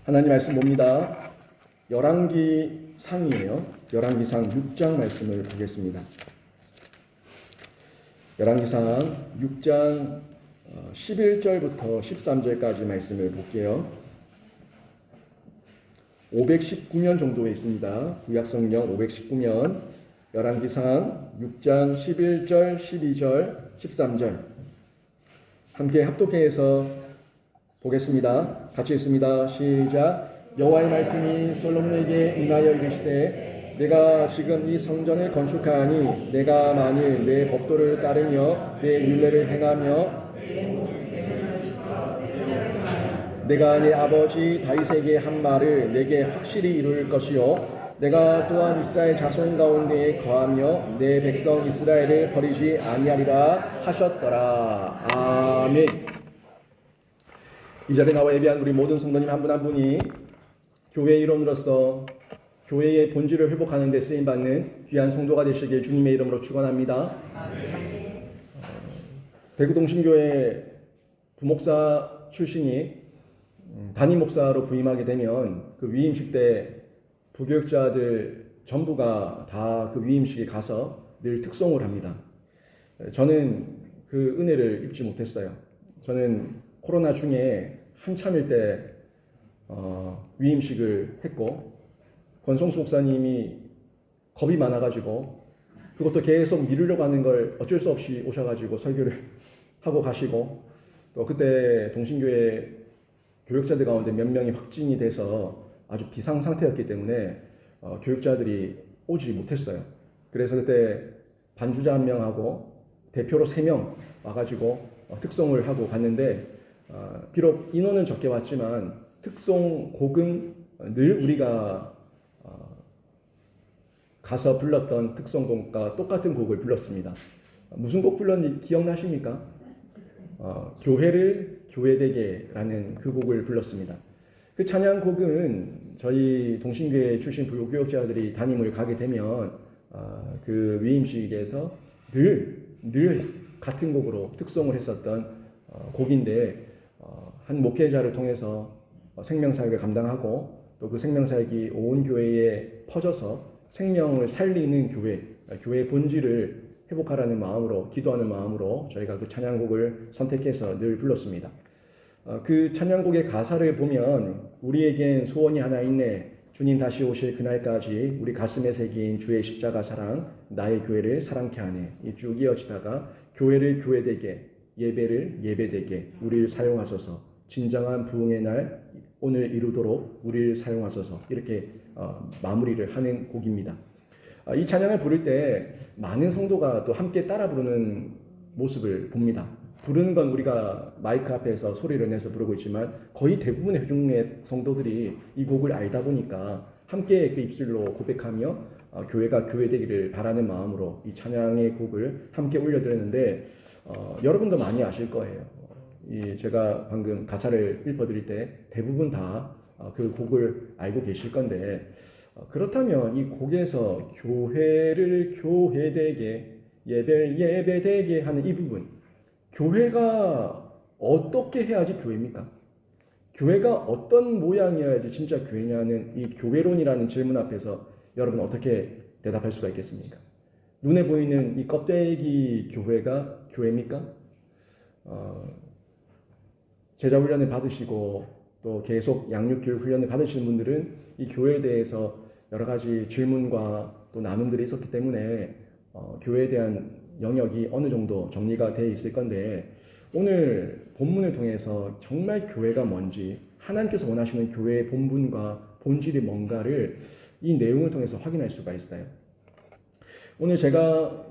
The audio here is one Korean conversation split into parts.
하나님 말씀 봅니다. 열왕기상이에요. 열왕기상 6장 말씀을 보겠습니다. 열왕기상 6장 11절부터 13절까지 말씀을 볼게요. 519면 정도에 있습니다. 구약성경 519면 열왕기상 6장 11절, 12절, 13절 함께 합독해서 보겠습니다. 같이 읽습니다. 시작. 여호와의 말씀이 솔로몬에게 임하여 이르시되 내가 지금 이 성전을 건축하니 내가 만일 내 법도를 따르며 내 율례를 행하며 내가 내 아버지 다윗에게 한 말을 내게 확실히 이룰 것이요 내가 또한 이스라엘 자손 가운데에 거하며 내 백성 이스라엘을 버리지 아니하리라 하셨더라. 아멘. 이 자리에 나와 예배한 우리 모든 성도님 한 분 한 분이 교회의 일원으로서 교회의 본질을 회복하는 데 쓰임받는 귀한 성도가 되시길 주님의 이름으로 축원합니다. 대구 동신교회 부목사 출신이 담임 목사로 부임하게 되면 그 위임식 때 부교육자들 전부가 다 그 위임식에 가서 늘 특송을 합니다. 저는 그 은혜를 입지 못했어요. 저는 코로나 중에 한참일 때 위임식을 했고 권성수 목사님이 겁이 많아가지고 그것도 계속 미루려고 하는 걸 어쩔 수 없이 오셔가지고 설교를 하고 가시고 또 그때 동신교회 교육자들 가운데 몇 명이 확진이 돼서 아주 비상 상태였기 때문에 교육자들이 오지 못했어요. 그래서 그때 반주자 1명하고 대표로 3명 와가지고 특송을 하고 갔는데 비록 인원은 적게 왔지만 특송곡은 늘 우리가 가서 불렀던 특송곡과 똑같은 곡을 불렀습니다. 무슨 곡 불렀는지 기억나십니까? 교회를 교회되게라는 그 곡을 불렀습니다. 그 찬양곡은 저희 동신교회 출신 부교육자들이 담임을 가게 되면 그 위임식에서 늘 같은 곡으로 특송을 했었던 곡인데 한 목회자를 통해서 생명사역을 감당하고 또 그 생명사역이 온 교회에 퍼져서 생명을 살리는 교회의 본질을 회복하라는 마음으로 기도하는 마음으로 저희가 그 찬양곡을 선택해서 늘 불렀습니다. 그 찬양곡의 가사를 보면 우리에겐 소원이 하나 있네. 주님 다시 오실 그날까지 우리 가슴에 새긴 주의 십자가 사랑 나의 교회를 사랑케 하네. 이 쭉 이어지다가 교회를 교회되게 예배를 예배되게 우리를 사용하소서 진정한 부흥의 날 오늘 이루도록 우리를 사용하소서 이렇게 마무리를 하는 곡입니다. 이 찬양을 부를 때 많은 성도가 또 함께 따라 부르는 모습을 봅니다. 부르는 건 우리가 마이크 앞에서 소리를 내서 부르고 있지만 거의 대부분의 회중의 성도들이 이 곡을 알다 보니까 함께 그 입술로 고백하며 교회가 교회되기를 바라는 마음으로 이 찬양의 곡을 함께 올려드렸는데 여러분도 많이 아실 거예요. 제가 방금 가사를 읽어드릴 때 대부분 다 그 곡을 알고 계실 건데 그렇다면 이 곡에서 교회를 교회되게 예배를 예배되게 하는 이 부분 교회가 어떻게 해야지 교회입니까? 교회가 어떤 모양이어야지 진짜 교회냐는 이 교회론이라는 질문 앞에서 여러분 어떻게 대답할 수가 있겠습니까? 눈에 보이는 이 껍데기 교회가 교회입니까? 제자 훈련을 받으시고 또 계속 양육교육 훈련을 받으시는 분들은 이 교회에 대해서 여러 가지 질문과 또 나눔들이 있었기 때문에 교회에 대한 영역이 어느 정도 정리가 되어 있을 건데 오늘 본문을 통해서 정말 교회가 뭔지 하나님께서 원하시는 교회의 본분과 본질이 뭔가를 이 내용을 통해서 확인할 수가 있어요. 오늘 제가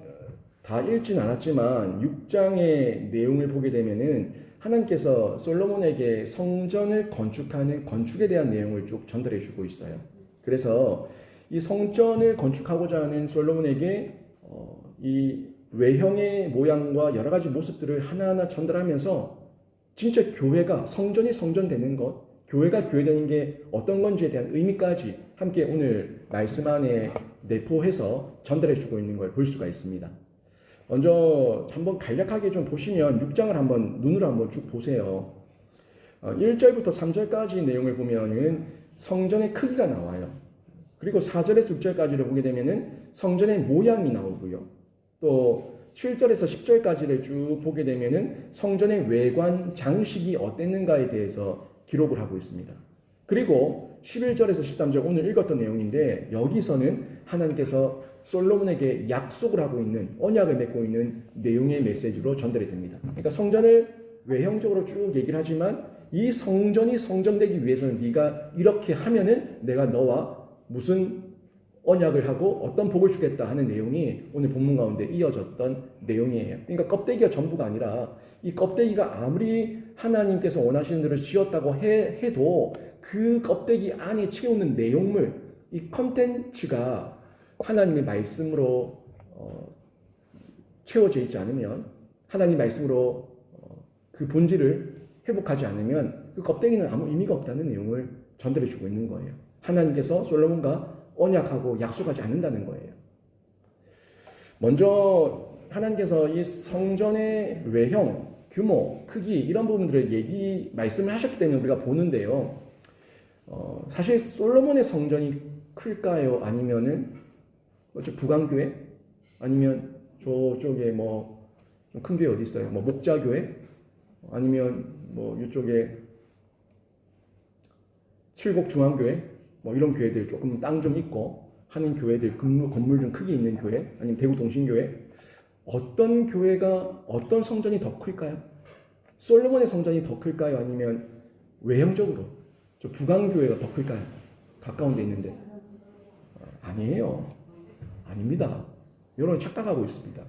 다 읽진 않았지만 6장의 내용을 보게 되면은 하나님께서 솔로몬에게 성전을 건축하는 건축에 대한 내용을 쭉 전달해 주고 있어요. 그래서 이 성전을 건축하고자 하는 솔로몬에게 이 외형의 모양과 여러 가지 모습들을 하나하나 전달하면서 진짜 교회가 성전이 성전되는 것, 교회가 교회되는 게 어떤 건지에 대한 의미까지 함께 오늘 말씀 안에 내포해서 전달해 주고 있는 걸 볼 수가 있습니다. 먼저 한번 간략하게 좀 보시면 6장을 한번 눈으로 한번 쭉 보세요. 1절부터 3절까지 내용을 보면은 성전의 크기가 나와요. 그리고 4절에서 6절까지를 보게 되면은 성전의 모양이 나오고요. 또 7절에서 10절까지를 쭉 보게 되면은 성전의 외관 장식이 어땠는가에 대해서 기록을 하고 있습니다. 그리고 11절에서 13절 오늘 읽었던 내용인데 여기서는 하나님께서 솔로몬에게 약속을 하고 있는 언약을 맺고 있는 내용의 메시지로 전달이 됩니다. 그러니까 성전을 외형적으로 쭉 얘기를 하지만 이 성전이 성전되기 위해서는 네가 이렇게 하면은 내가 너와 무슨 언약을 하고 어떤 복을 주겠다 하는 내용이 오늘 본문 가운데 이어졌던 내용이에요. 그러니까 껍데기가 전부가 아니라 이 껍데기가 아무리 하나님께서 원하시는 대로 지었다고 해도 그 껍데기 안에 채우는 내용물, 이 컨텐츠가 하나님의 말씀으로 채워져 있지 않으면 하나님 말씀으로 그 본질을 회복하지 않으면 그 껍데기는 아무 의미가 없다는 내용을 전달해 주고 있는 거예요. 하나님께서 솔로몬과 언약하고 약속하지 않는다는 거예요. 먼저 하나님께서 이 성전의 외형, 규모, 크기 이런 부분들을 말씀을 하셨기 때문에 우리가 보는데요. 사실 솔로몬의 성전이 클까요? 아니면은 북왕교회? 아니면 저쪽에 뭐 좀 큰 교회 어디 있어요? 뭐 목자교회? 아니면 뭐 이쪽에 칠곡중앙교회? 뭐 이런 교회들 조금 땅 좀 있고 하는 교회들, 건물 좀 크게 있는 교회, 아니면 대구동신교회, 어떤 교회가 어떤 성전이 더 클까요? 솔로몬의 성전이 더 클까요? 아니면 외형적으로 저 북왕교회가 더 클까요? 가까운 데 있는데 아니에요. 아닙니다. 여러분 착각하고 있습니다.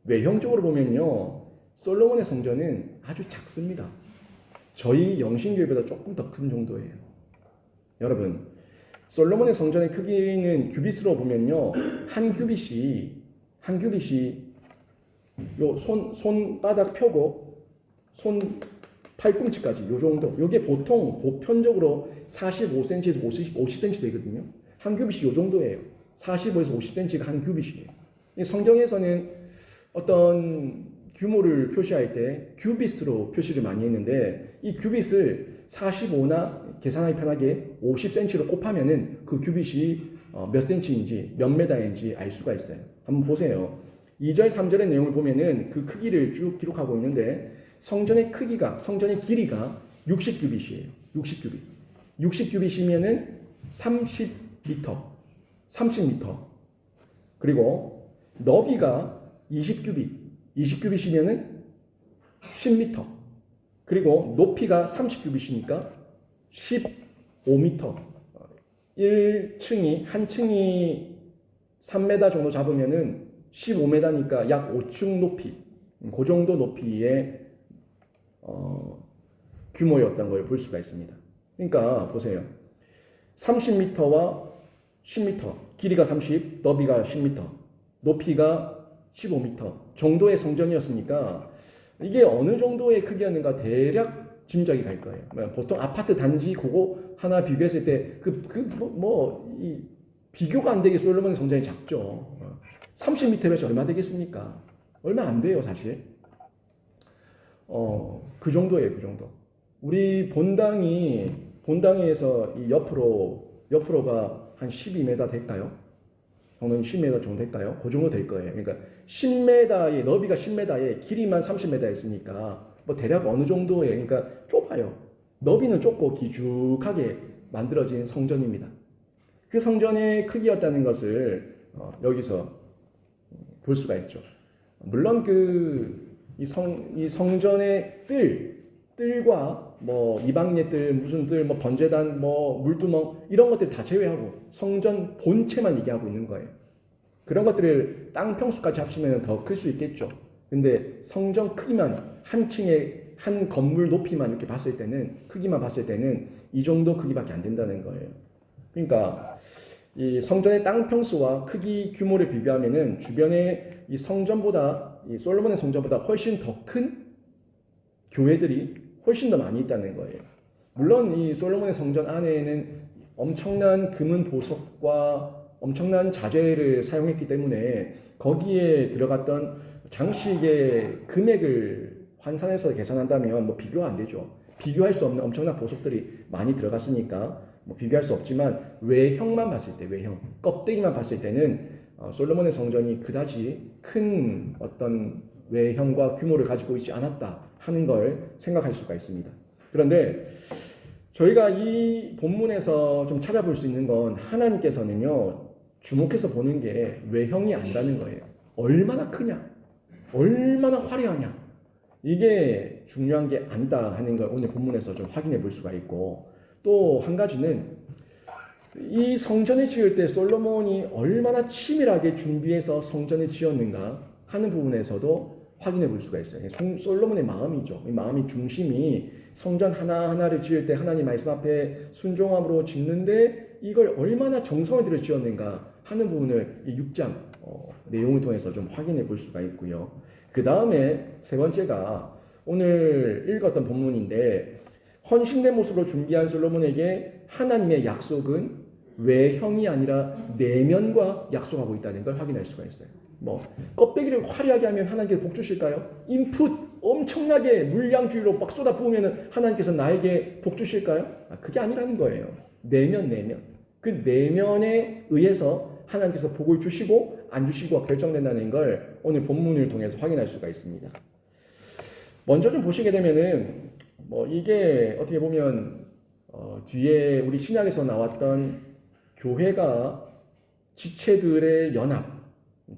외형적으로 보면요 솔로몬의 성전은 아주 작습니다. 저희 영신교회보다 조금 더 큰 정도예요. 여러분 솔로몬의 성전의 크기는 규빗으로 보면요 한 규빗이 요 손바닥 펴고 손 팔꿈치까지 요 정도. 요게 보편적으로 45cm에서 50cm 되거든요. 한 규빗이 요 정도예요. 45에서 50cm가 한 규빗이에요. 성경에서는 어떤 규모를 표시할 때 규빗으로 표시를 많이 했는데 이 규빗을 45나 계산하기 편하게 50cm로 곱하면은 그 규빗이 몇 cm인지 몇 메다인지 알 수가 있어요. 한번 보세요. 2절, 3절의 내용을 보면은 그 크기를 쭉 기록하고 있는데 성전의 길이가 60규빗이에요. 60규빗. 60규빗이면은 30m. 그리고 너비가 20규빗. 20규빗이면은 10m. 그리고 높이가 30규빗이니까 15m. 한 층이 3m 정도 잡으면은 15m니까 약 5층 높이. 그 정도 높이의 규모였던 걸 볼 수가 있습니다. 그러니까 보세요. 30m와 10m, 길이가 30, 너비가 10m, 높이가 15m 정도의 성전이었으니까 이게 어느 정도의 크기였는가 대략 짐작이 갈 거예요. 보통 아파트 단지 그거 하나 비교했을 때 비교가 안 되게 솔로몬의 성전이 작죠. 30m면 얼마 되겠습니까? 얼마 안 돼요, 사실. 그 정도예요, 그 정도. 우리 본당에서 이 옆으로가 한 12m 될까요? 정도는 10m 정도 될까요? 그 정도 될 거예요. 그러니까 10m의, 너비가 10m에 길이만 30m였으니까 뭐 대략 어느 정도예요. 그러니까 좁아요. 너비는 좁고 길쭉하게 만들어진 성전입니다. 그 성전의 크기였다는 것을 여기서 볼 수가 있죠. 물론 이 성전의 뜰과 뭐 이방예 뜰, 무슨 뜰, 뭐 번제단, 뭐 물두멍 이런 것들 다 제외하고 성전 본체만 얘기하고 있는 거예요. 그런 것들을 땅 평수까지 합치면 더 클 수 있겠죠. 근데 성전 크기만 한 층의 한 건물 높이만 이렇게 봤을 때는 크기만 봤을 때는 이 정도 크기밖에 안 된다는 거예요. 그러니까 이 성전의 땅 평수와 크기 규모를 비교하면은 주변에 이 성전보다 이 솔로몬의 성전보다 훨씬 더 큰 교회들이 훨씬 더 많이 있다는 거예요. 물론 이 솔로몬의 성전 안에는 엄청난 금은 보석과 엄청난 자재를 사용했기 때문에 거기에 들어갔던 장식의 금액을 환산해서 계산한다면 뭐 비교가 안 되죠. 비교할 수 없는 엄청난 보석들이 많이 들어갔으니까 뭐 비교할 수 없지만 외형만 봤을 때, 외형 껍데기만 봤을 때는 솔로몬의 성전이 그다지 큰 어떤 외형과 규모를 가지고 있지 않았다 하는 걸 생각할 수가 있습니다. 그런데 저희가 이 본문에서 좀 찾아볼 수 있는 건 하나님께서는요, 주목해서 보는 게 외형이 아니라는 거예요. 얼마나 크냐, 얼마나 화려하냐, 이게 중요한 게 아니다 하는 걸 오늘 본문에서 좀 확인해 볼 수가 있고, 또 한 가지는 이 성전을 지을 때 솔로몬이 얼마나 치밀하게 준비해서 성전을 지었는가 하는 부분에서도 확인해 볼 수가 있어요. 솔로몬의 마음이죠. 이 마음의 중심이 성전 하나하나를 지을 때 하나님 말씀 앞에 순종함으로 짓는데 이걸 얼마나 정성을 들여 지었는가 하는 부분을 이 6장 내용을 통해서 좀 확인해 볼 수가 있고요. 그 다음에 세 번째가 오늘 읽었던 본문인데, 헌신된 모습으로 준비한 솔로몬에게 하나님의 약속은 외형이 아니라 내면과 약속하고 있다는 걸 확인할 수가 있어요. 뭐 껍데기를 화려하게 하면 하나님께서 복 주실까요? 인풋 엄청나게 물량주의로 막 쏟아 부으면 하나님께서 나에게 복 주실까요? 그게 아니라는 거예요. 내면. 그 내면에 의해서 하나님께서 복을 주시고 안 주시고가 결정된다는 걸 오늘 본문을 통해서 확인할 수가 있습니다. 먼저 좀 보시게 되면은 뭐 이게 어떻게 보면 뒤에 우리 신약에서 나왔던 교회가 지체들의 연합,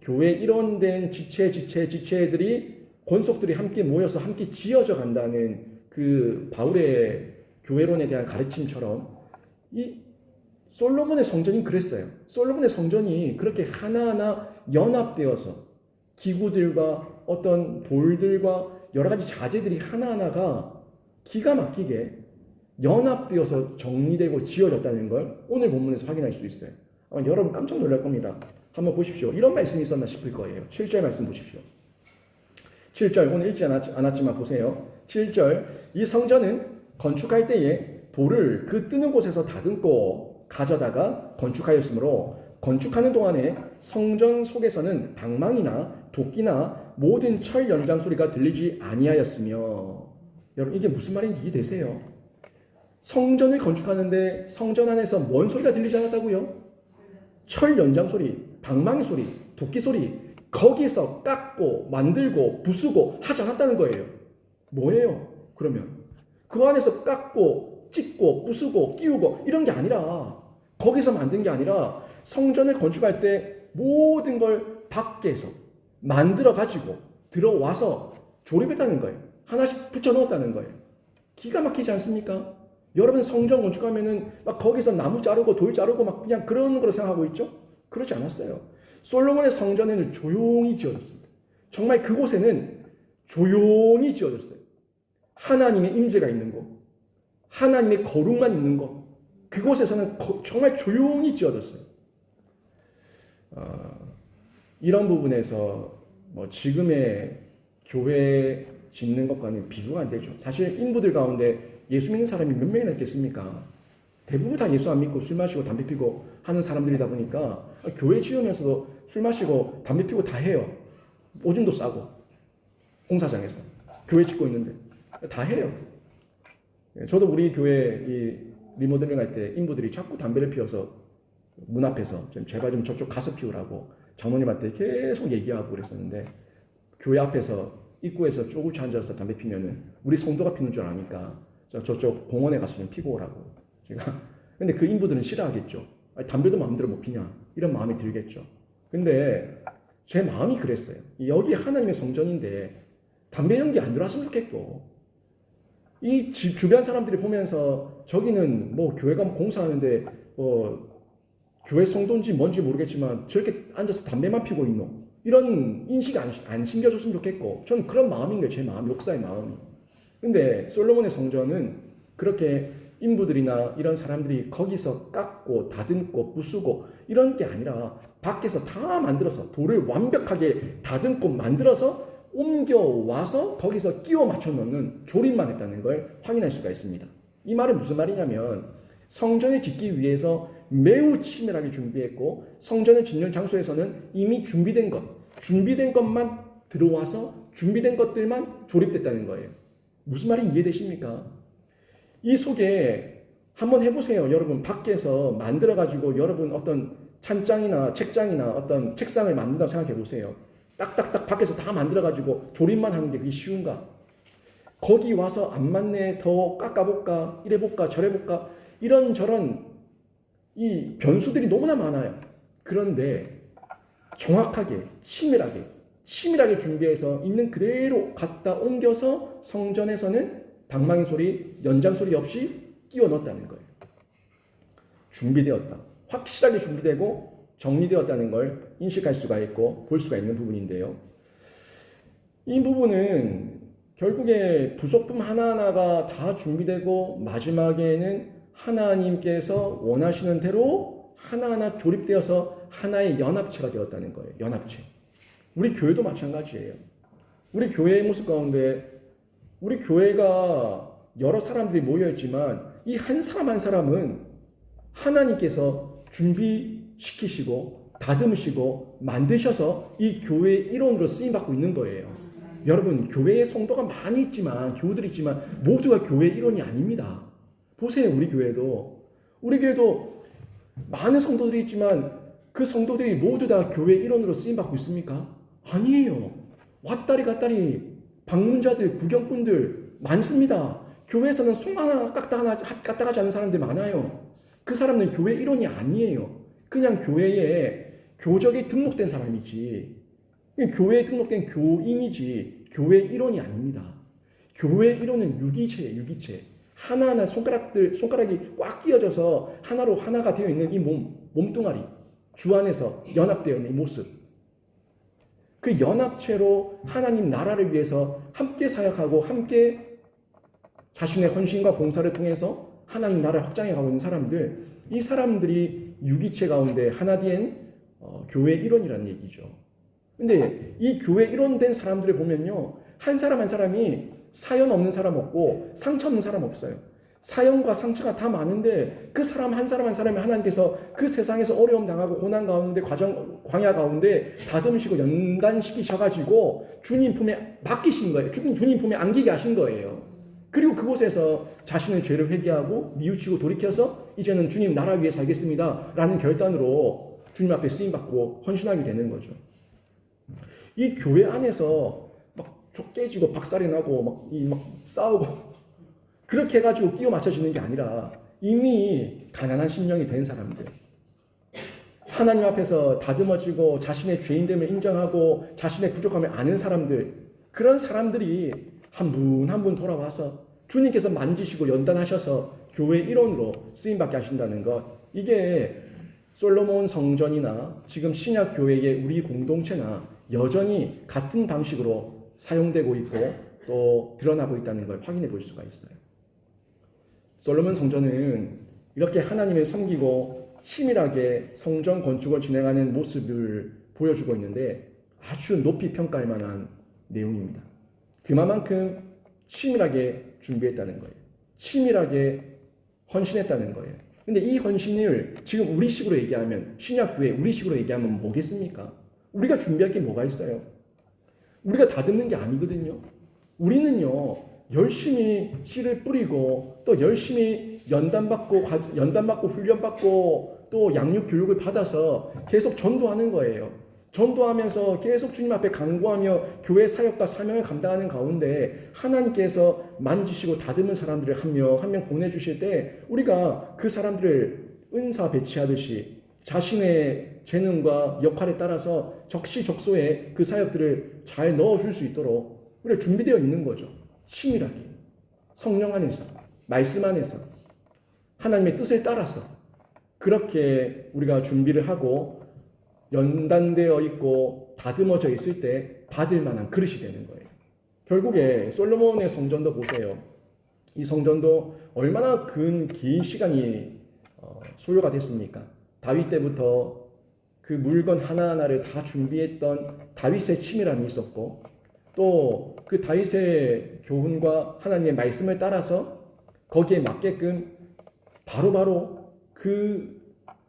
교회 일원된 지체들이 권속들이 함께 모여서 함께 지어져 간다는 그 바울의 교회론에 대한 가르침처럼 이 솔로몬의 성전이 그랬어요. 솔로몬의 성전이 그렇게 하나하나 연합되어서 기구들과 어떤 돌들과 여러 가지 자재들이 하나하나가 기가 막히게 연합되어서 정리되고 지어졌다는 걸 오늘 본문에서 확인할 수 있어요. 아마 여러분 깜짝 놀랄 겁니다. 한번 보십시오. 이런 말씀이 있었나 싶을 거예요. 7절 말씀 보십시오. 7절 오늘 읽지 않았지만 보세요. 7절 이 성전은 건축할 때에 돌을 그 뜨는 곳에서 다듬고 가져다가 건축하였으므로 건축하는 동안에 성전 속에서는 방망이나 도끼나 모든 철 연장 소리가 들리지 아니하였으며. 여러분 이게 무슨 말인지 이해되세요? 성전을 건축하는데 성전 안에서 뭔 소리가 들리지 않았다고요? 철 연장 소리, 방망이 소리, 도끼 소리, 거기서 깎고 만들고 부수고 하지 않았다는 거예요. 뭐예요? 그러면 그 안에서 깎고 찍고 부수고 끼우고 이런 게 아니라, 거기서 만든 게 아니라 성전을 건축할 때 모든 걸 밖에서 만들어 가지고 들어와서 조립했다는 거예요. 하나씩 붙여 넣었다는 거예요. 기가 막히지 않습니까? 여러분 성전 건축하면은 막 거기서 나무 자르고 돌 자르고 막 그냥 그런 거로 생각하고 있죠? 그렇지 않았어요. 솔로몬의 성전에는 조용히 지어졌습니다. 정말 그곳에는 조용히 지어졌어요. 하나님의 임재가 있는 곳, 하나님의 거룩만 있는 곳, 그곳에서는 정말 조용히 지어졌어요. 이런 부분에서 뭐 지금의 교회 짓는 것과는 비교가 안 되죠. 사실 인부들 가운데 예수 믿는 사람이 몇 명이나 있겠습니까? 대부분 다 예수 안 믿고 술 마시고 담배 피고 하는 사람들이다 보니까 교회 지으면서도 술 마시고 담배 피고 다 해요. 오줌도 싸고 공사장에서 교회 짓고 있는데 다 해요. 저도 우리 교회 이 리모델링 할 때 인부들이 자꾸 담배를 피워서 문 앞에서 좀 제발 좀 저쪽 가서 피우라고 장로님한테 계속 얘기하고 그랬었는데, 교회 앞에서 입구에서 쪼그쳐 앉아서 담배 피면은 우리 성도가 피는 줄 아니까 저쪽 공원에 가서 좀 피고 오라고 제가. 근데 그 인부들은 싫어하겠죠. 아니, 담배도 마음대로 못 피냐 이런 마음이 들겠죠. 근데 제 마음이 그랬어요. 여기 하나님의 성전인데 담배 연기 안 들어왔으면 좋겠고, 이 주변 사람들이 보면서 저기는 뭐 교회가 공사하는데 교회 성도인지 뭔지 모르겠지만 저렇게 앉아서 담배만 피고 있노, 이런 인식 안 심겨줬으면 좋겠고, 저는 그런 마음인 거예요. 제 마음, 역사의 마음이. 근데 솔로몬의 성전은 그렇게 인부들이나 이런 사람들이 거기서 깎고 다듬고 부수고 이런 게 아니라 밖에서 다 만들어서 돌을 완벽하게 다듬고 만들어서 옮겨와서 거기서 끼워 맞춰 놓는 조립만 했다는 걸 확인할 수가 있습니다. 이 말은 무슨 말이냐면, 성전을 짓기 위해서 매우 치밀하게 준비했고, 성전을 짓는 장소에서는 이미 준비된 것만 들어와서 준비된 것들만 조립됐다는 거예요. 무슨 말인지 이해되십니까? 이 속에 한번 해보세요. 여러분 밖에서 만들어가지고 여러분 어떤 찬장이나 책장이나 어떤 책상을 만든다고 생각해 보세요. 딱딱딱 밖에서 다 만들어가지고 조립만 하는데 그게 쉬운가? 거기 와서 안 맞네, 더 깎아볼까, 이래볼까, 저래볼까, 이런저런 이 변수들이 너무나 많아요. 그런데 정확하게, 치밀하게 준비해서 있는 그대로 갖다 옮겨서 성전에서는 방망이 소리, 연장 소리 없이 끼워 넣었다는 거예요. 준비되었다. 확실하게 준비되고 정리되었다는 걸 인식할 수가 있고 볼 수가 있는 부분인데요. 이 부분은 결국에 부속품 하나하나가 다 준비되고 마지막에는 하나님께서 원하시는 대로 하나하나 조립되어서 하나의 연합체가 되었다는 거예요. 연합체. 우리 교회도 마찬가지예요. 우리 교회의 모습 가운데 우리 교회가 여러 사람들이 모여있지만 이 한 사람 한 사람은 하나님께서 준비시키시고 다듬으시고 만드셔서 이 교회의 일원으로 쓰임받고 있는 거예요. 여러분 교회에 성도가 많이 있지만 교우들이 있지만 모두가 교회의 일원이 아닙니다. 보세요. 우리 교회도 많은 성도들이 있지만 그 성도들이 모두 다 교회의 일원으로 쓰임받고 있습니까? 아니에요. 왔다리 갔다리 방문자들 구경꾼들 많습니다. 교회에서는 송 하나 까딱 하지 않는 사람들 많아요. 그 사람은 교회 일원이 아니에요. 그냥 교회에 교적에 등록된 사람이지. 교회에 등록된 교인이지 교회 일원이 아닙니다. 교회 일원은 유기체예요. 유기체. 하나하나 손가락이 꽉 끼어져서 하나로 하나가 되어 있는 이 몸뚱아리 주 안에서 연합되어 있는 이 모습. 그 연합체로 하나님 나라를 위해서 함께 사역하고 함께 자신의 헌신과 봉사를 통해서 하나님 나라를 확장해 가고 있는 사람들, 이 사람들이 유기체 가운데 하나 된 교회 일원이라는 얘기죠. 근데 이 교회 일원 된 사람들을 보면요, 한 사람 한 사람이 사연 없는 사람 없고 상처 없는 사람 없어요. 사연과 상처가 다 많은데 그 사람 한 사람이 하나님께서 그 세상에서 어려움 당하고 고난 가운데 광야 가운데 다듬으시고 연단시키셔가지고 주님 품에 맡기신 거예요. 주님 품에 안기게 하신 거예요. 그리고 그곳에서 자신의 죄를 회개하고 뉘우치고 돌이켜서 이제는 주님 나라 위해 살겠습니다 라는 결단으로 주님 앞에 쓰임받고 헌신하게 되는 거죠. 이 교회 안에서 막 깨지고 박살이 나고 막 싸우고 그렇게 해가지고 끼워 맞춰지는 게 아니라 이미 가난한 심령이 된 사람들, 하나님 앞에서 다듬어지고 자신의 죄인됨을 인정하고 자신의 부족함을 아는 사람들, 그런 사람들이 한 분 한 분 돌아와서 주님께서 만지시고 연단하셔서 교회 일원으로 쓰임받게 하신다는 것, 이게 솔로몬 성전이나 지금 신약 교회의 우리 공동체나 여전히 같은 방식으로 사용되고 있고 또 드러나고 있다는 걸 확인해 볼 수가 있어요. 솔로몬 성전은 이렇게 하나님을 섬기고 치밀하게 성전 건축을 진행하는 모습을 보여주고 있는데 아주 높이 평가할 만한 내용입니다. 그만큼 치밀하게 준비했다는 거예요. 치밀하게 헌신했다는 거예요. 근데 이 헌신을 지금 우리식으로 얘기하면, 신약교회 우리식으로 얘기하면 뭐겠습니까? 우리가 준비할 게 뭐가 있어요? 우리가 다듬는 게 아니거든요. 우리는요, 열심히 씨를 뿌리고 또 열심히 연단받고 훈련받고 또 양육 교육을 받아서 계속 전도하는 거예요. 전도하면서 계속 주님 앞에 간구하며 교회 사역과 사명을 감당하는 가운데 하나님께서 만지시고 다듬은 사람들을 한 명 한 명 보내주실 때 우리가 그 사람들을 은사 배치하듯이 자신의 재능과 역할에 따라서 적시적소에 그 사역들을 잘 넣어줄 수 있도록 우리가 준비되어 있는 거죠. 치밀하게 성령 안에서 말씀 안에서 하나님의 뜻을 따라서 그렇게 우리가 준비를 하고 연단되어 있고 다듬어져 있을 때 받을 만한 그릇이 되는 거예요. 결국에 솔로몬의 성전도 보세요. 이 성전도 얼마나 긴 시간이 소요가 됐습니까? 다윗 때부터 그 물건 하나하나를 다 준비했던 다윗의 치밀함이 있었고 또 그 다윗의 교훈과 하나님의 말씀을 따라서 거기에 맞게끔 바로바로 그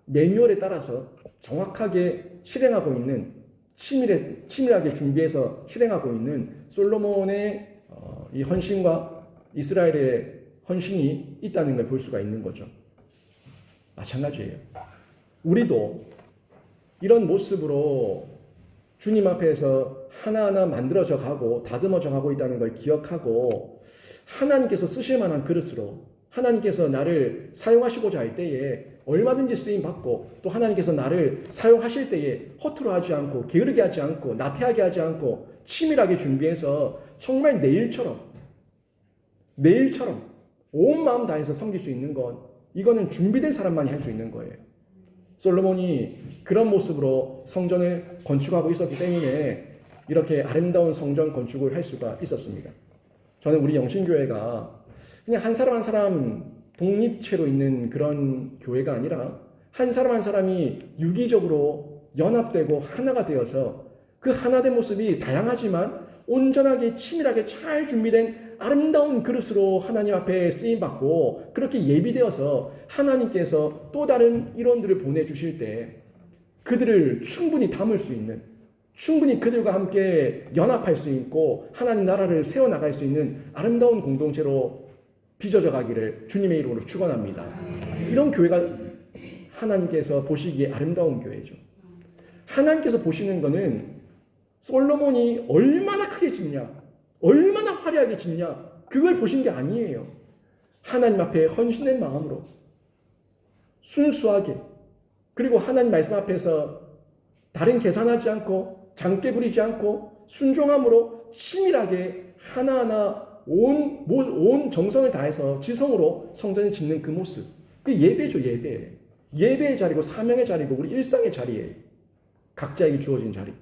매뉴얼에 따라서 정확하게 실행하고 있는 치밀하게 준비해서 실행하고 있는 솔로몬의 이 헌신과 이스라엘의 헌신이 있다는 걸 볼 수가 있는 거죠. 마찬가지예요. 우리도 이런 모습으로 주님 앞에서 하나하나 만들어져 가고 다듬어져 가고 있다는 걸 기억하고 하나님께서 쓰실 만한 그릇으로 하나님께서 나를 사용하시고자 할 때에 얼마든지 쓰임받고 또 하나님께서 나를 사용하실 때에 허투루 하지 않고 게으르게 하지 않고 나태하게 하지 않고 치밀하게 준비해서 정말 내일처럼 온 마음 다해서 섬길 수 있는 건 이거는 준비된 사람만이 할 수 있는 거예요. 솔로몬이 그런 모습으로 성전을 건축하고 있었기 때문에 이렇게 아름다운 성전 건축을 할 수가 있었습니다. 저는 우리 영신교회가 그냥 한 사람 한 사람 독립체로 있는 그런 교회가 아니라 한 사람 한 사람이 유기적으로 연합되고 하나가 되어서 그 하나된 모습이 다양하지만 온전하게 치밀하게 잘 준비된 아름다운 그릇으로 하나님 앞에 쓰임받고 그렇게 예비되어서 하나님께서 또 다른 일원들을 보내주실 때 그들을 충분히 담을 수 있는, 충분히 그들과 함께 연합할 수 있고 하나님 나라를 세워나갈 수 있는 아름다운 공동체로 빚어져 가기를 주님의 이름으로 축원합니다. 이런 교회가 하나님께서 보시기에 아름다운 교회죠. 하나님께서 보시는 거는 솔로몬이 얼마나 크게 짓냐, 얼마나 화려하게 짓냐, 그걸 보신 게 아니에요. 하나님 앞에 헌신된 마음으로 순수하게, 그리고 하나님 말씀 앞에서 다른 계산하지 않고 장깨 부리지 않고 순종함으로 치밀하게 하나하나 온 정성을 다해서 지성으로 성전을 짓는 그 모습, 그 예배죠. 예배의 자리고 사명의 자리고 우리 일상의 자리예요. 각자에게 주어진 자리.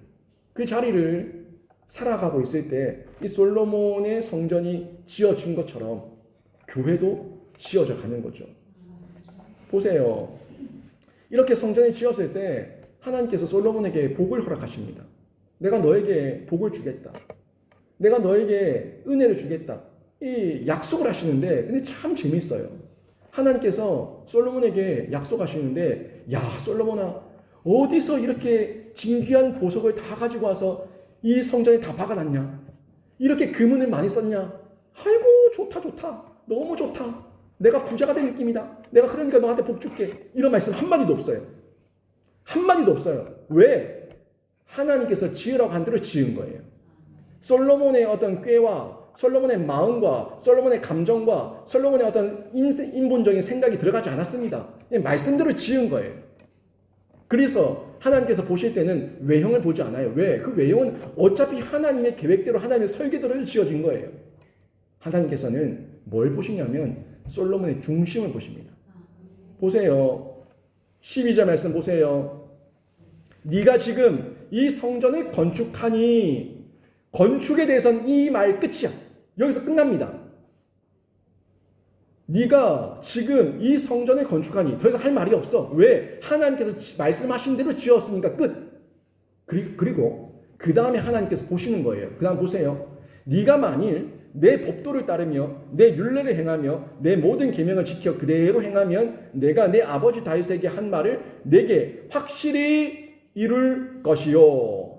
그 자리를 살아가고 있을 때 이 솔로몬의 성전이 지어진 것처럼 교회도 지어져 가는 거죠. 보세요. 이렇게 성전을 지었을 때 하나님께서 솔로몬에게 복을 허락하십니다. 내가 너에게 복을 주겠다. 내가 너에게 은혜를 주겠다. 이 약속을 하시는데 근데 참 재밌어요. 하나님께서 솔로몬에게 약속하시는데 야 솔로몬아 어디서 이렇게 진귀한 보석을 다 가지고 와서 이 성전에 다 박아놨냐? 이렇게 금은을 많이 썼냐? 아이고 좋다 너무 좋다. 내가 부자가 될 느낌이다. 내가 그러니까 너한테 복 줄게. 이런 말씀 한마디도 없어요. 한마디도 없어요. 왜? 하나님께서 지으라고 한 대로 지은 거예요. 솔로몬의 어떤 꾀와 솔로몬의 마음과 솔로몬의 감정과 솔로몬의 어떤 인본적인 생각이 들어가지 않았습니다. 그냥 말씀대로 지은 거예요. 그래서 하나님께서 보실 때는 외형을 보지 않아요. 왜? 그 외형은 어차피 하나님의 계획대로 하나님의 설계대로 지어진 거예요. 하나님께서는 뭘 보시냐면 솔로몬의 중심을 보십니다. 보세요. 12절 말씀 보세요. 네가 지금 이 성전을 건축하니 건축에 대해서는 이 말 끝이야. 여기서 끝납니다. 네가 지금 이 성전을 건축하니 더 이상 할 말이 없어. 왜? 하나님께서 말씀하신 대로 지었으니까 끝. 그리고 그 다음에 하나님께서 보시는 거예요. 그 다음 보세요. 네가 만일 내 법도를 따르며 내 율례를 행하며 내 모든 계명을 지켜 그대로 행하면 내가 내 아버지 다윗에게 한 말을 내게 확실히 이룰 것이요.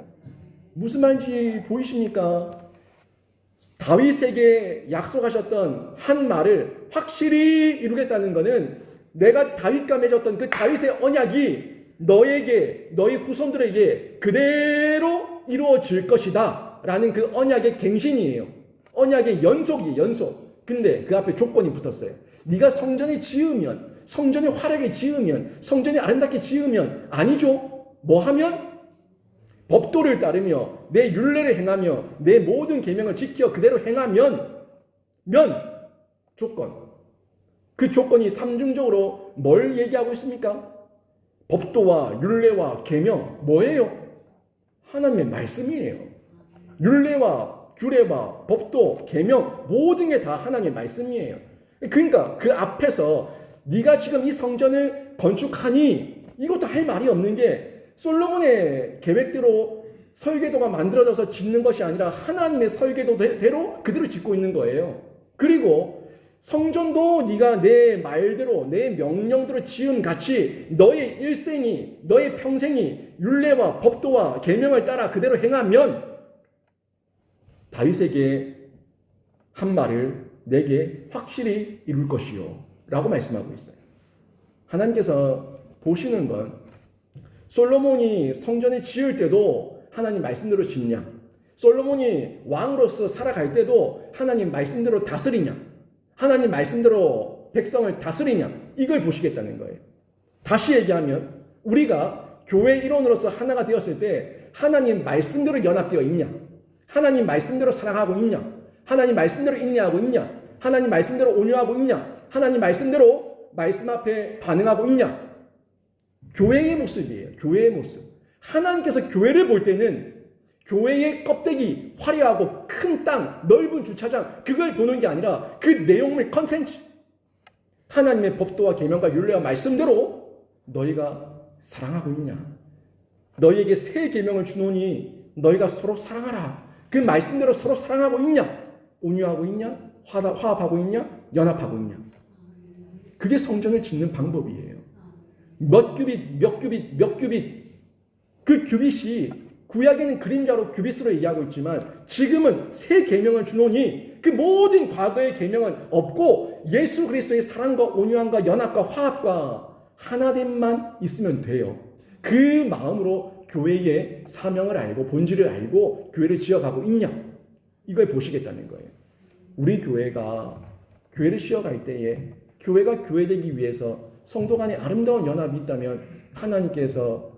무슨 말인지 보이십니까? 다윗에게 약속하셨던 한 말을 확실히 이루겠다는 것은 내가 다윗과 맺었던 그 다윗의 언약이 너에게, 너희 후손들에게 그대로 이루어질 것이다 라는 그 언약의 갱신이에요. 언약의 연속이에요. 연속. 근데 그 앞에 조건이 붙었어요. 네가 성전을 지으면, 성전을 화려하게 지으면, 성전이 아름답게 지으면 아니죠. 뭐 하면? 법도를 따르며 내 율례를 행하며 내 모든 계명을 지켜 그대로 행하면 조건. 그 조건이 삼중적으로 뭘 얘기하고 있습니까? 법도와 율례와 계명 뭐예요? 하나님의 말씀이에요. 율례와 규례와 법도, 계명 모든 게 다 하나님의 말씀이에요. 그러니까 그 앞에서 네가 지금 이 성전을 건축하니 이것도 할 말이 없는 게 솔로몬의 계획대로 설계도가 만들어져서 짓는 것이 아니라 하나님의 설계도대로 그대로 짓고 있는 거예요. 그리고 성전도 네가 내 말대로 내 명령대로 지음같이 너의 일생이 너의 평생이 율례와 법도와 계명을 따라 그대로 행하면 다윗에게 한 말을 내게 확실히 이룰 것이요 라고 말씀하고 있어요. 하나님께서 보시는 건 솔로몬이 성전을 지을 때도 하나님 말씀대로 짓냐, 솔로몬이 왕으로서 살아갈 때도 하나님 말씀대로 다스리냐, 하나님 말씀대로 백성을 다스리냐, 이걸 보시겠다는 거예요. 다시 얘기하면 우리가 교회 일원으로서 하나가 되었을 때 하나님 말씀대로 연합되어 있냐, 하나님 말씀대로 살아가고 있냐, 하나님 말씀대로 인내하고 있냐, 하나님 말씀대로 온유하고 있냐, 하나님 말씀대로 말씀 앞에 반응하고 있냐. 교회의 모습이에요. 교회의 모습. 하나님께서 교회를 볼 때는 교회의 껍데기, 화려하고 큰 땅, 넓은 주차장, 그걸 보는 게 아니라 그 내용물 컨텐츠, 하나님의 법도와 계명과 율례와 말씀대로 너희가 사랑하고 있냐, 너희에게 새 계명을 주노니 너희가 서로 사랑하라, 그 말씀대로 서로 사랑하고 있냐, 온유하고 있냐, 화합하고 있냐, 연합하고 있냐. 그게 성전을 짓는 방법이에요. 몇 규빗, 그 규빗이 구약에는 그림자로 규빗으로 얘기하고 있지만 지금은 새 계명을 주노니 그 모든 과거의 계명은 없고 예수 그리스도의 사랑과 온유함과 연합과 화합과 하나됨만 있으면 돼요. 그 마음으로 교회의 사명을 알고 본질을 알고 교회를 지어가고 있냐, 이걸 보시겠다는 거예요. 우리 교회가 교회를 지어갈 때에 교회가 교회되기 위해서 성도 간의 아름다운 연합이 있다면 하나님께서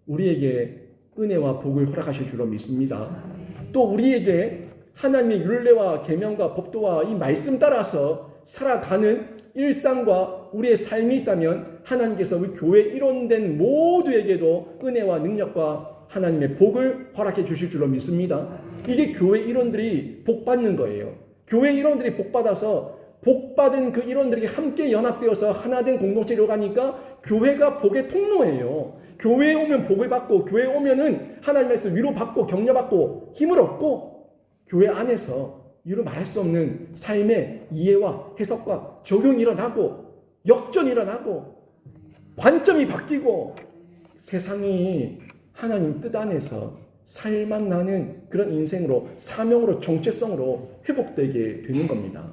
우리에게 은혜와 복을 허락하실 줄로 믿습니다. 또 우리에게 하나님의 율례와 계명과 법도와 이 말씀 따라서 살아가는 일상과 우리의 삶이 있다면 하나님께서 우리 교회 일원된 모두에게도 은혜와 능력과 하나님의 복을 허락해 주실 줄로 믿습니다. 이게 교회 일원들이 복받는 거예요. 교회 일원들이 복받아서 복받은 그 일원들이 함께 연합되어서 하나된 공동체로 가니까 교회가 복의 통로예요. 교회에 오면 복을 받고, 교회에 오면은 하나님께서 위로받고 격려받고 힘을 얻고, 교회 안에서 이루 말할 수 없는 삶의 이해와 해석과 적용이 일어나고, 역전이 일어나고, 관점이 바뀌고, 세상이 하나님 뜻 안에서 살만 나는 그런 인생으로, 사명으로, 정체성으로 회복되게 되는 겁니다.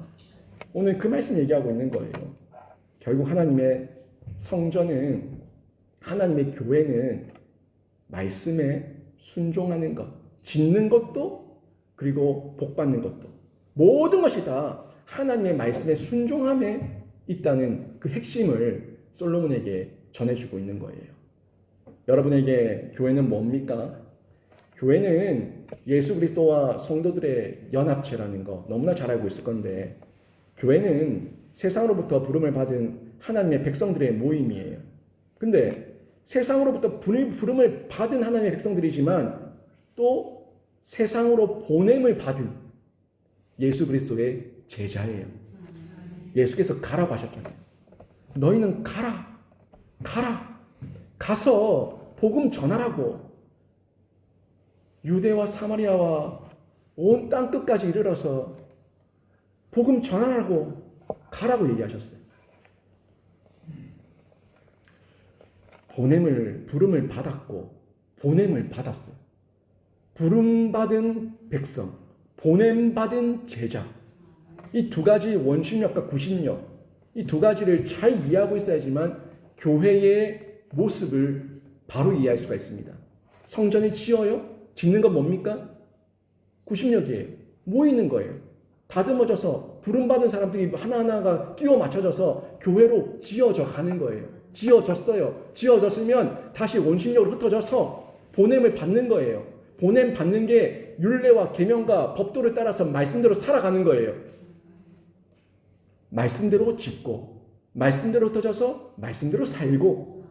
오늘 그 말씀 얘기하고 있는 거예요. 결국 하나님의 성전은, 하나님의 교회는 말씀에 순종하는 것, 짓는 것도 그리고 복받는 것도, 모든 것이 다 하나님의 말씀에 순종함에 있다는 그 핵심을 솔로몬에게 전해주고 있는 거예요. 여러분에게 교회는 뭡니까? 교회는 예수 그리스도와 성도들의 연합체라는 거 너무나 잘 알고 있을 건데, 교회는 세상으로부터 부름을 받은 하나님의 백성들의 모임이에요. 근데 세상으로부터 부름을 받은 하나님의 백성들이지만 또 세상으로 보냄을 받은 예수 그리스도의 제자예요. 예수께서 가라고 하셨잖아요. 너희는 가라. 가서 복음 전하라고. 유대와 사마리아와 온 땅 끝까지 이르러서 복음 전하라고 가라고 얘기하셨어요. 부름을 받았고 보냄을 받았어요. 부름받은 백성, 보냄받은 제자, 이 두 가지 원심력과 구심력, 이 두 가지를 잘 이해하고 있어야지만 교회의 모습을 바로 이해할 수가 있습니다. 성전을 지어요? 짓는 건 뭡니까? 구심력이에요. 모이는 거예요. 다듬어져서 부름받은 사람들이 하나하나가 끼워 맞춰져서 교회로 지어져 가는 거예요. 지어졌어요. 지어졌으면 다시 원심력으로 흩어져서 보냄을 받는 거예요. 보냄 받는 게 율례와 계명과 법도를 따라서 말씀대로 살아가는 거예요. 말씀대로 짓고, 말씀대로 흩어져서 말씀대로 살고,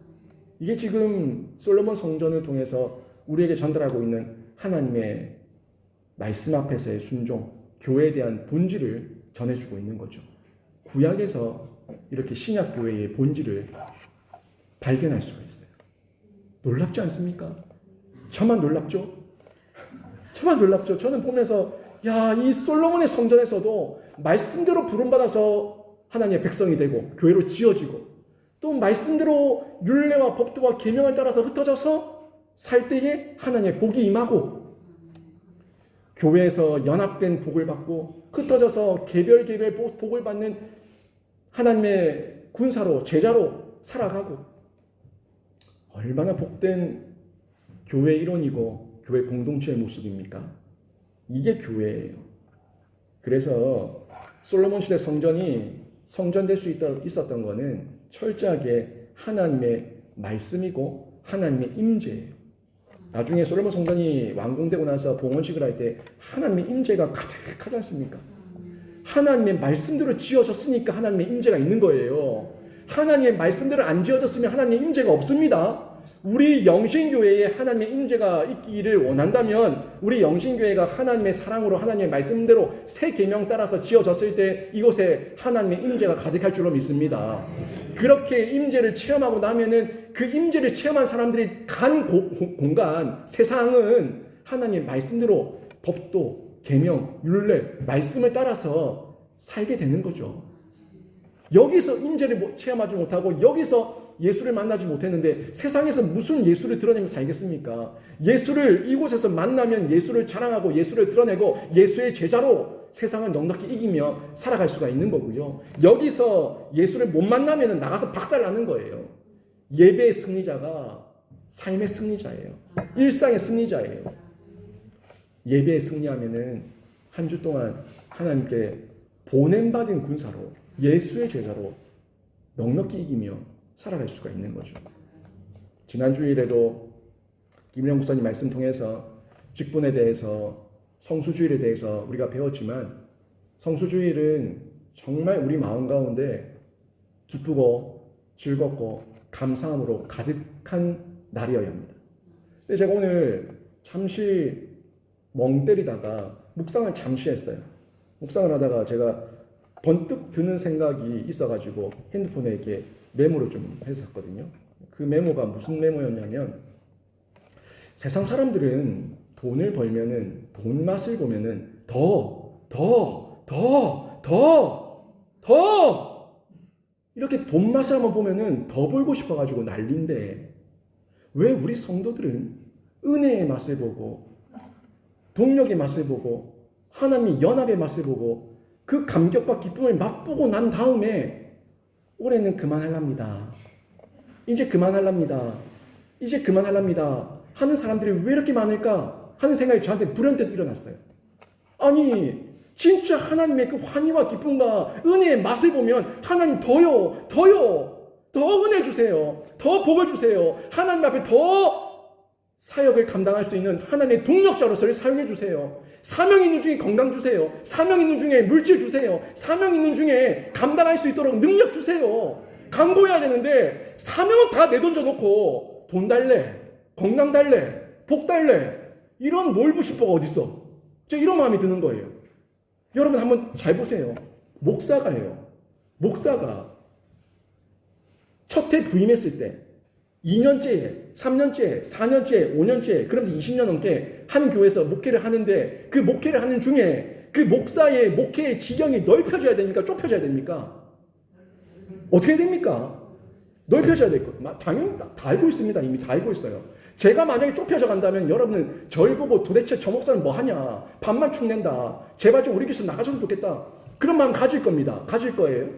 이게 지금 솔로몬 성전을 통해서 우리에게 전달하고 있는 하나님의 말씀 앞에서의 순종, 교회에 대한 본질을 전해주고 있는 거죠. 구약에서 이렇게 신약 교회의 본질을 발견할 수가 있어요. 놀랍지 않습니까? 저만 놀랍죠? 저만 놀랍죠? 저는 보면서 이 솔로몬의 성전에서도 말씀대로 부름받아서 하나님의 백성이 되고 교회로 지어지고, 또 말씀대로 율례와 법도와 계명을 따라서 흩어져서 살 때에 하나님의 복이 임하고, 교회에서 연합된 복을 받고 흩어져서 개별 복을 받는 하나님의 군사로 제자로 살아가고 얼마나 복된 교회 일원이고 교회 공동체의 모습입니까? 이게 교회예요. 그래서 솔로몬 시대 성전이 성전될 수 있었던 것은 철저하게 하나님의 말씀이고 하나님의 임재예요. 나중에 솔로몬 성전이 완공되고 나서 봉헌식을 할 때 하나님의 임재가 가득하지 않습니까? 하나님의 말씀대로 지어졌으니까 하나님의 임재가 있는 거예요. 하나님의 말씀대로 안 지어졌으면 하나님의 임재가 없습니다. 우리 영신교회에 하나님의 임재가 있기를 원한다면 우리 영신교회가 하나님의 사랑으로 하나님의 말씀대로 새 계명 따라서 지어졌을 때 이곳에 하나님의 임재가 가득할 줄로 믿습니다. 그렇게 임재를 체험하고 나면은 그 임재를 체험한 사람들이 간 공간 세상은 하나님의 말씀대로 법도 계명 율례 말씀을 따라서 살게 되는 거죠. 여기서 임재를 체험하지 못하고 여기서 예수를 만나지 못했는데 세상에서 무슨 예수를 드러내며 살겠습니까? 예수를 이곳에서 만나면 예수를 자랑하고 예수를 드러내고 예수의 제자로 세상을 넉넉히 이기며 살아갈 수가 있는 거고요. 여기서 예수를 못 만나면 나가서 박살나는 거예요. 예배의 승리자가 삶의 승리자예요. 일상의 승리자예요. 예배에 승리하면은 한 주 동안 하나님께 보냄받은 군사로 예수의 제자로 넉넉히 이기며 살아갈 수가 있는 거죠. 지난 주일에도 김일영 목사님 말씀 통해서 직분에 대해서 성수주일에 대해서 우리가 배웠지만 성수주일은 정말 우리 마음 가운데 기쁘고 즐겁고 감사함으로 가득한 날이어야 합니다. 근데 제가 오늘 잠시 멍 때리다가 묵상을 잠시 했어요. 묵상을 하다가 제가 번뜩 드는 생각이 있어가지고 핸드폰에 이렇게 메모를 좀 했었거든요. 그 메모가 무슨 메모였냐면 세상 사람들은 돈을 벌면은 돈 맛을 보면은 더 이렇게 돈 맛을 한번 보면은 더 벌고 싶어가지고 난리인데 왜 우리 성도들은 은혜의 맛을 보고 동력의 맛을 보고 하나님의 연합의 맛을 보고 그 감격과 기쁨을 맛보고 난 다음에 올해는 그만하랍니다. 이제 그만하랍니다. 이제 그만하랍니다. 하는 사람들이 왜 이렇게 많을까 하는 생각이 저한테 불현듯 일어났어요. 아니 진짜 하나님의 그 환희와 기쁨과 은혜의 맛을 보면 하나님 더요 더 은혜 주세요. 더 복을 주세요. 하나님 앞에 더 사역을 감당할 수 있는 하나님의 동력자로서를 사용해 주세요. 사명 있는 중에 건강 주세요. 사명 있는 중에 물질 주세요. 사명 있는 중에 감당할 수 있도록 능력 주세요. 강구해야 되는데 사명은 다 내던져 놓고 돈 달래, 건강 달래, 복 달래 이런 놀부십보가 어딨어? 제가 이런 마음이 드는 거예요. 여러분 한번 잘 보세요. 목사가요. 목사가 첫 해 부임했을 때 2년째, 3년째, 4년째, 5년째 그러면서 20년 넘게 한 교회에서 목회를 하는데 그 목회를 하는 중에 그 목사의 목회의 지경이 넓혀져야 됩니까? 좁혀져야 됩니까? 어떻게 됩니까? 넓혀져야 될 거. 당연히 다 알고 있습니다. 이미 다 알고 있어요. 제가 만약에 좁혀져 간다면 여러분은 저를 보고 도대체 저 목사는 뭐 하냐? 밥만 축낸다. 제발 좀 우리 교회에서 나가줬으면 좋겠다. 그런 마음 가질 겁니다. 가질 거예요.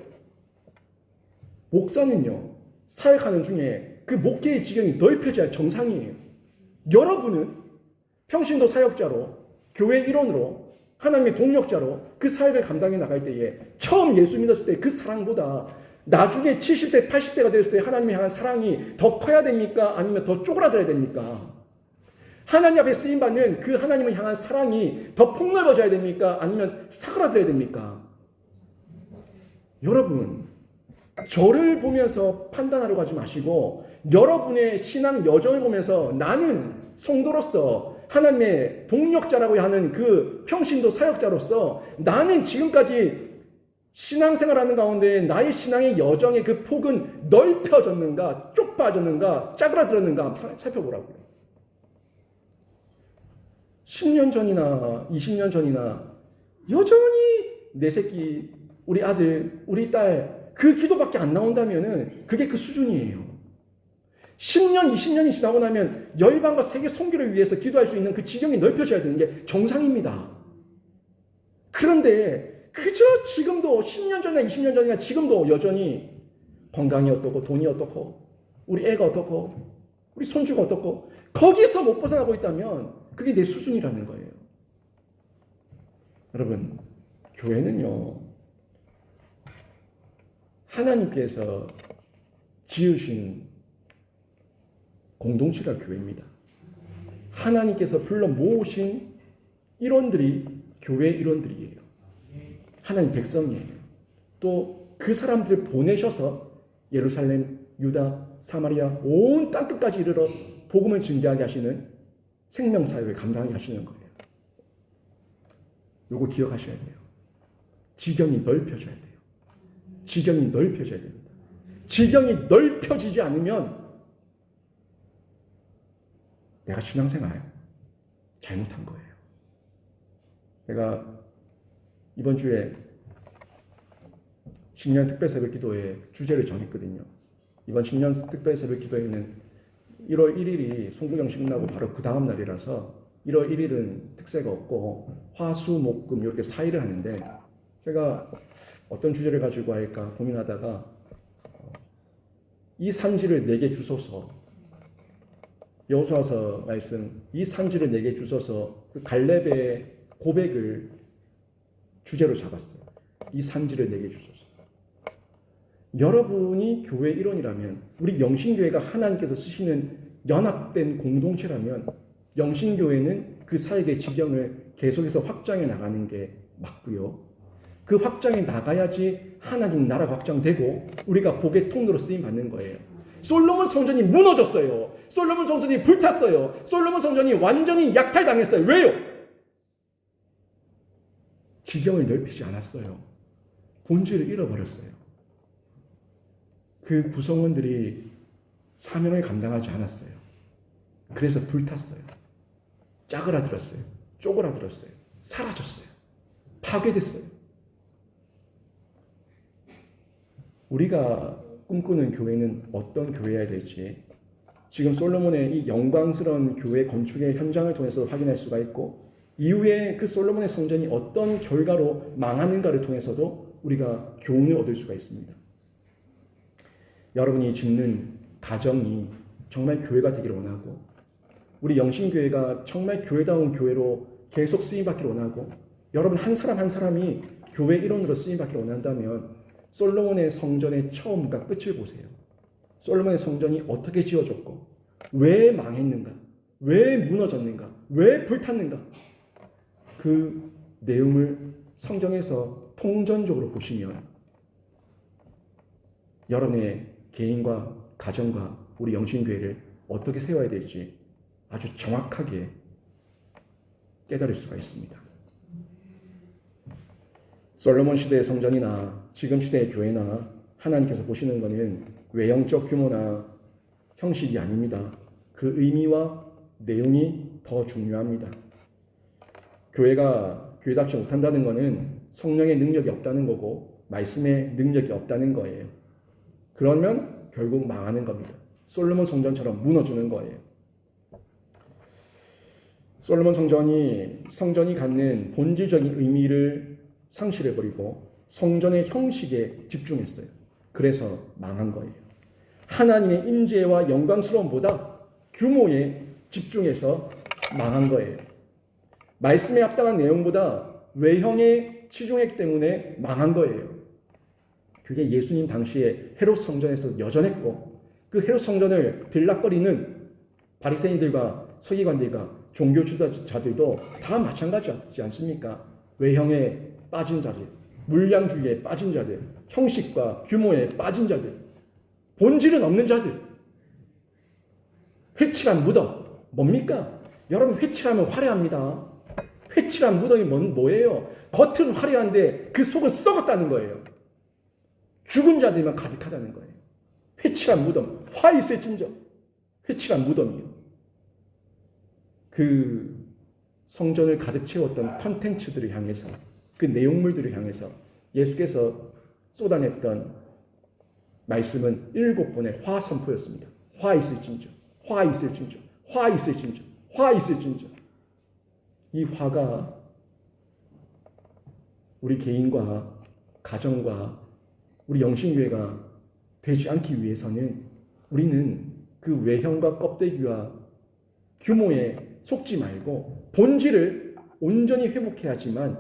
목사는요. 사역하는 중에 그 목회의 지경이 넓혀져야 정상이에요. 여러분은 평신도 사역자로 교회 일원으로 하나님의 동력자로 그 사역을 감당해 나갈 때에 처음 예수 믿었을 때 그 사랑보다 나중에 70대 80대가 되었을 때 하나님을 향한 사랑이 더 커야 됩니까? 아니면 더 쪼그라들어야 됩니까? 하나님 앞에 쓰임받는 그 하나님을 향한 사랑이 더 폭넓어져야 됩니까? 아니면 사그라들어야 됩니까? 여러분 저를 보면서 판단하려고 하지 마시고 여러분의 신앙 여정을 보면서 나는 성도로서 하나님의 동력자라고 하는 그 평신도 사역자로서 나는 지금까지 신앙생활하는 가운데 나의 신앙의 여정의 그 폭은 넓혀졌는가 좁아졌는가 짜그라들었는가 살펴보라고요. 10년 전이나 20년 전이나 여전히 내 새끼, 우리 아들, 우리 딸 그 기도밖에 안 나온다면은 그게 그 수준이에요. 10년, 20년이 지나고 나면 열방과 세계 선교를 위해서 기도할 수 있는 그 지경이 넓혀져야 되는 게 정상입니다. 그런데 그저 지금도 10년 전이나 20년 전이나 지금도 여전히 건강이 어떻고 돈이 어떻고 우리 애가 어떻고 우리 손주가 어떻고 거기에서 못 벗어나고 있다면 그게 내 수준이라는 거예요. 여러분, 교회는요, 하나님께서 지으신 공동체가 교회입니다. 하나님께서 불러 모으신 일원들이 교회 일원들이에요. 하나님 백성이에요. 또 그 사람들을 보내셔서 예루살렘, 유다, 사마리아 온 땅끝까지 이르러 복음을 증거하게 하시는 생명사역을 감당하게 하시는 거예요. 요거 기억하셔야 돼요. 지경이 넓혀져야 돼요. 지경이 넓혀져야 됩니다. 지경이 넓혀지지 않으면 내가 신앙생활 잘못한 거예요. 제가 이번 주에 신년 특별 새벽 기도회 주제를 정했거든요. 이번 신년 특별 새벽 기도회는 1월 1일이 송구영식 끝나고 바로 그 다음 날이라서 1월 1일은 특세가 없고 화수목금 이렇게 4일을 하는데 제가 어떤 주제를 가지고 할까 고민하다가 이 산지를 내게 주소서, 여호수아서 말씀 이 산지를 내게 주소서, 그 갈렙의 고백을 주제로 잡았어요. 이 산지를 내게 주소서. 여러분이 교회 일원이라면, 우리 영신교회가 하나님께서 쓰시는 연합된 공동체라면 영신교회는 그 사역의 지경을 계속해서 확장해 나가는 게 맞고요. 그 확장해 나가야지 하나님 나라가 확장되고 우리가 복의 통로로 쓰임 받는 거예요. 솔로몬 성전이 무너졌어요. 솔로몬 성전이 불탔어요. 솔로몬 성전이 완전히 약탈당했어요. 왜요? 지경을 넓히지 않았어요. 본질을 잃어버렸어요. 그 구성원들이 사명을 감당하지 않았어요. 그래서 불탔어요. 짜그라들었어요. 쪼그라들었어요. 사라졌어요. 파괴됐어요. 우리가 꿈꾸는 교회는 어떤 교회여야 될지 지금 솔로몬의 이 영광스러운 교회 건축의 현장을 통해서 확인할 수가 있고, 이후에 그 솔로몬의 성전이 어떤 결과로 망하는가를 통해서도 우리가 교훈을 얻을 수가 있습니다. 여러분이 짓는 가정이 정말 교회가 되기를 원하고, 우리 영신교회가 정말 교회다운 교회로 계속 쓰임받기를 원하고, 여러분 한 사람 한 사람이 교회 일원으로 쓰임받기를 원한다면 솔로몬의 성전의 처음과 끝을 보세요. 솔로몬의 성전이 어떻게 지어졌고 왜 망했는가, 왜 무너졌는가, 왜 불탔는가, 그 내용을 성경에서 통전적으로 보시면 여러분의 개인과 가정과 우리 영신교회를 어떻게 세워야 될지 아주 정확하게 깨달을 수가 있습니다. 솔로몬 시대의 성전이나 지금 시대의 교회나 하나님께서 보시는 것은 외형적 규모나 형식이 아닙니다. 그 의미와 내용이 더 중요합니다. 교회가 교회답지 못한다는 것은 성령의 능력이 없다는 거고 말씀의 능력이 없다는 거예요. 그러면 결국 망하는 겁니다. 솔로몬 성전처럼 무너지는 거예요. 솔로몬 성전이 갖는 본질적인 의미를 상실해버리고 성전의 형식에 집중했어요. 그래서 망한 거예요. 하나님의 임재와 영광스러움보다 규모에 집중해서 망한 거예요. 말씀에 합당한 내용보다 외형에 치중했기 때문에 망한 거예요. 그게 예수님 당시에 헤롯 성전에서 여전했고, 그 헤롯 성전을 들락거리는 바리새인들과 서기관들과 종교 지도자들도 다 마찬가지지 않습니까? 외형에 빠진 자들, 물량주의에 빠진 자들, 형식과 규모에 빠진 자들, 본질은 없는 자들, 회칠한 무덤. 뭡니까? 여러분, 회칠하면 화려합니다. 회칠한 무덤이 뭐예요? 겉은 화려한데 그 속은 썩었다는 거예요. 죽은 자들만 가득하다는 거예요. 회칠한 무덤, 화 있을진저. 회칠한 무덤이요. 그 성전을 가득 채웠던 컨텐츠들을 향해서, 그 내용물들을 향해서 예수께서 쏟아냈던 말씀은 7번의 화 선포였습니다. 화 있을진저, 화 있을진저, 화 있을진저, 화 있을진저. 이 화가 우리 개인과 가정과 우리 영신교회가 되지 않기 위해서는 우리는 그 외형과 껍데기와 규모에 속지 말고 본질을 온전히 회복해야지만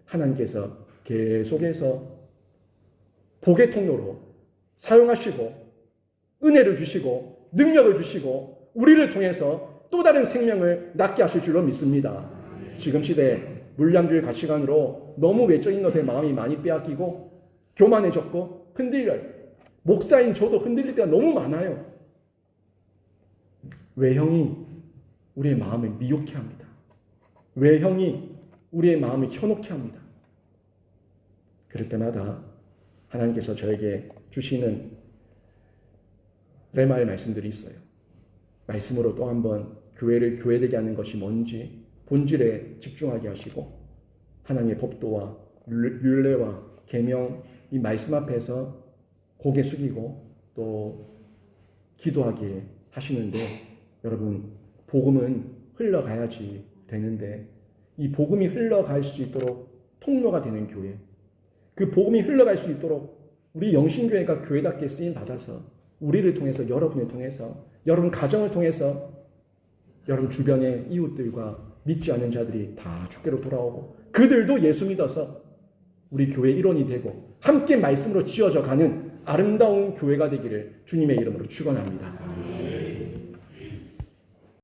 하나님께서 계속해서 복의 통로로 사용하시고 은혜를 주시고 능력을 주시고 우리를 통해서 또 다른 생명을 낳게 하실 줄로 믿습니다. 지금 시대에 물량주의 가치관으로 너무 외적인 것에 마음이 많이 빼앗기고 교만해졌고 흔들려요. 목사인 저도 흔들릴 때가 너무 많아요. 외형이 우리의 마음을 미혹해 합니다. 외형이 우리의 마음을 현혹해 합니다. 그럴 때마다 하나님께서 저에게 주시는 레마의 말씀들이 있어요. 말씀으로 또 한번 교회를 교회되게 하는 것이 뭔지 본질에 집중하게 하시고 하나님의 법도와 율례와 계명 이 말씀 앞에서 고개 숙이고 또 기도하게 하시는데 여러분 복음은 흘러가야지 되는데 이 복음이 흘러갈 수 있도록 통로가 되는 교회 그 복음이 흘러갈 수 있도록 우리 영신교회가 교회답게 쓰임 받아서 우리를 통해서 여러분을 통해서 여러분 가정을 통해서 여러분 주변의 이웃들과 믿지 않는 자들이 다 주께로 돌아오고 그들도 예수 믿어서 우리 교회 일원이 되고 함께 말씀으로 지어져 가는 아름다운 교회가 되기를 주님의 이름으로 축원합니다.